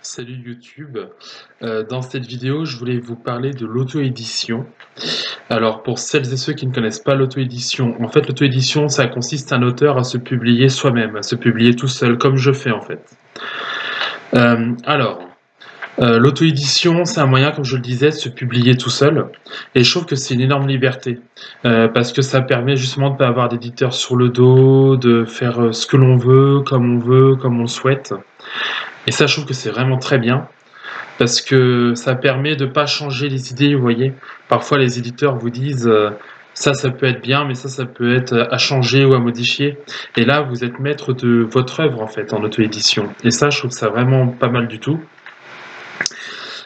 Salut YouTube. Dans cette vidéo, je voulais vous parler de l'auto-édition. Alors, pour celles et ceux qui ne connaissent pas l'auto-édition, en fait, l'auto-édition, ça consiste un auteur à se publier soi-même, à se publier tout seul, comme je fais en fait. L'auto-édition, c'est un moyen, comme je le disais, de se publier tout seul. Et je trouve que c'est une énorme liberté, parce que ça permet justement de ne pas avoir d'éditeur sur le dos, de faire ce que l'on veut, comme on le souhaite. Et ça, je trouve que c'est vraiment très bien. Parce que ça permet de pas changer les idées, vous voyez. Parfois, les éditeurs vous disent ça peut être bien, mais ça peut être à changer ou à modifier. Et là, vous êtes maître de votre œuvre en fait en auto-édition. Et ça, je trouve ça vraiment pas mal du tout.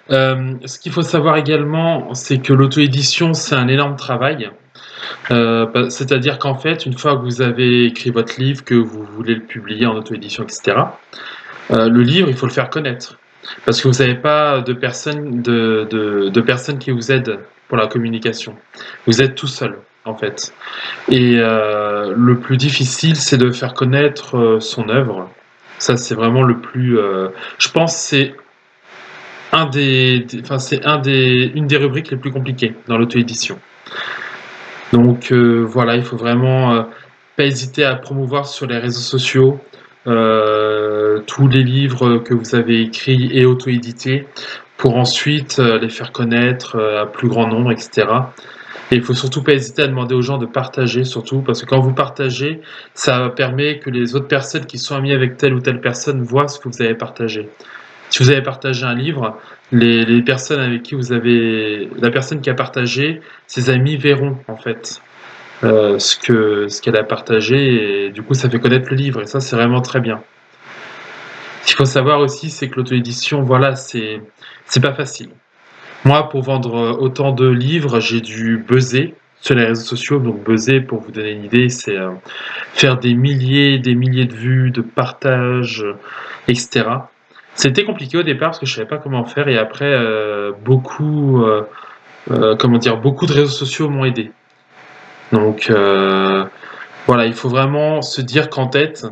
Ce qu'il faut savoir également, c'est que l'auto-édition, c'est un énorme travail. C'est-à-dire qu'en fait, une fois que vous avez écrit votre livre, que vous voulez le publier en auto-édition, etc., le livre, il faut le faire connaître. Parce que vous n'avez pas de personnes qui vous aident pour la communication. Vous êtes tout seul, en fait. Et le plus difficile, c'est de faire connaître son œuvre. Ça, c'est vraiment le plus. Je pense que c'est une des rubriques les plus compliquées dans l'auto-édition. Donc voilà, il faut vraiment pas hésiter à promouvoir sur les réseaux sociaux tous les livres que vous avez écrits et auto-édités pour ensuite les faire connaître à plus grand nombre, etc. Et il faut surtout pas hésiter à demander aux gens de partager, surtout parce que quand vous partagez, ça permet que les autres personnes qui sont amies avec telle ou telle personne voient ce que vous avez partagé. Si vous avez partagé un livre, les personnes avec qui la personne qui a partagé, ses amis verront en fait ce qu'elle a partagé et du coup ça fait connaître le livre et ça c'est vraiment très bien. Ce qu'il faut savoir aussi, c'est que l'auto-édition, voilà, c'est pas facile. Moi, pour vendre autant de livres, j'ai dû buzzer sur les réseaux sociaux. Donc buzzer, pour vous donner une idée, c'est faire des milliers de vues, de partages, etc. C'était compliqué au départ parce que je savais pas comment faire et après beaucoup de réseaux sociaux m'ont aidé. Donc voilà, il faut vraiment se dire qu'en tête,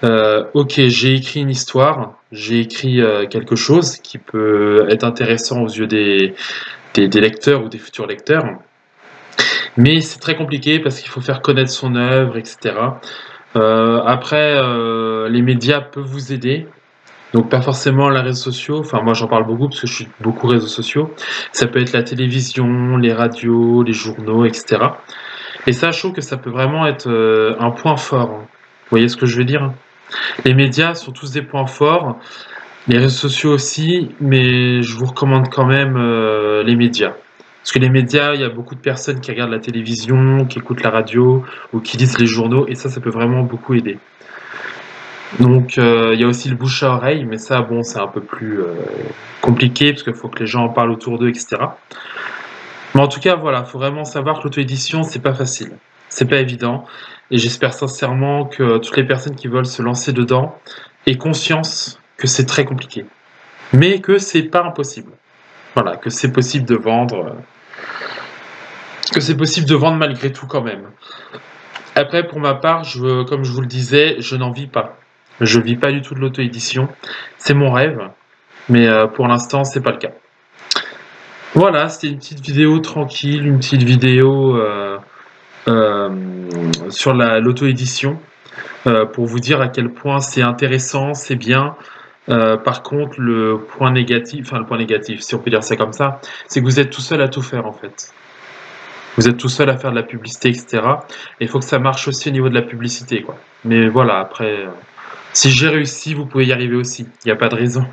ok, j'ai écrit une histoire, j'ai écrit quelque chose qui peut être intéressant aux yeux des lecteurs ou des futurs lecteurs, mais c'est très compliqué parce qu'il faut faire connaître son œuvre, etc. Après, les médias peuvent vous aider. Donc pas forcément les réseaux sociaux, enfin moi j'en parle beaucoup parce que je suis beaucoup réseaux sociaux. Ça peut être la télévision, les radios, les journaux, etc. Et ça, je trouve que ça peut vraiment être un point fort. Vous voyez ce que je veux dire? Les médias sont tous des points forts, les réseaux sociaux aussi, mais je vous recommande quand même les médias. Parce que les médias, il y a beaucoup de personnes qui regardent la télévision, qui écoutent la radio ou qui lisent les journaux, et ça peut vraiment beaucoup aider. Donc il y a aussi le bouche à oreille, mais ça, bon, c'est un peu plus compliqué parce qu'il faut que les gens en parlent autour d'eux, etc. Mais en tout cas, voilà, il faut vraiment savoir que l'auto-édition, c'est pas facile, c'est pas évident, et j'espère sincèrement que toutes les personnes qui veulent se lancer dedans aient conscience que c'est très compliqué, mais que c'est pas impossible. Voilà, que c'est possible de vendre, malgré tout quand même. Après, pour ma part, comme je vous le disais, je n'en vis pas. Je vis pas du tout de l'auto-édition. C'est mon rêve, mais pour l'instant, c'est pas le cas. Voilà, c'était une petite vidéo tranquille, une petite vidéo sur l'auto-édition pour vous dire à quel point c'est intéressant, c'est bien. Par contre, le point négatif, si on peut dire ça comme ça, c'est que vous êtes tout seul à tout faire en fait. Vous êtes tout seul à faire de la publicité, etc. Et il faut que ça marche aussi au niveau de la publicité, quoi. Mais voilà, après, si j'ai réussi, vous pouvez y arriver aussi. Il n'y a pas de raison.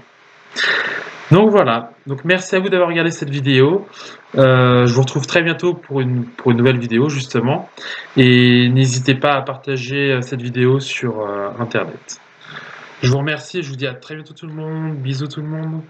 Donc voilà. Donc merci à vous d'avoir regardé cette vidéo. Je vous retrouve très bientôt pour une nouvelle vidéo, justement. Et n'hésitez pas à partager cette vidéo sur Internet. Je vous remercie et je vous dis à très bientôt tout le monde. Bisous tout le monde.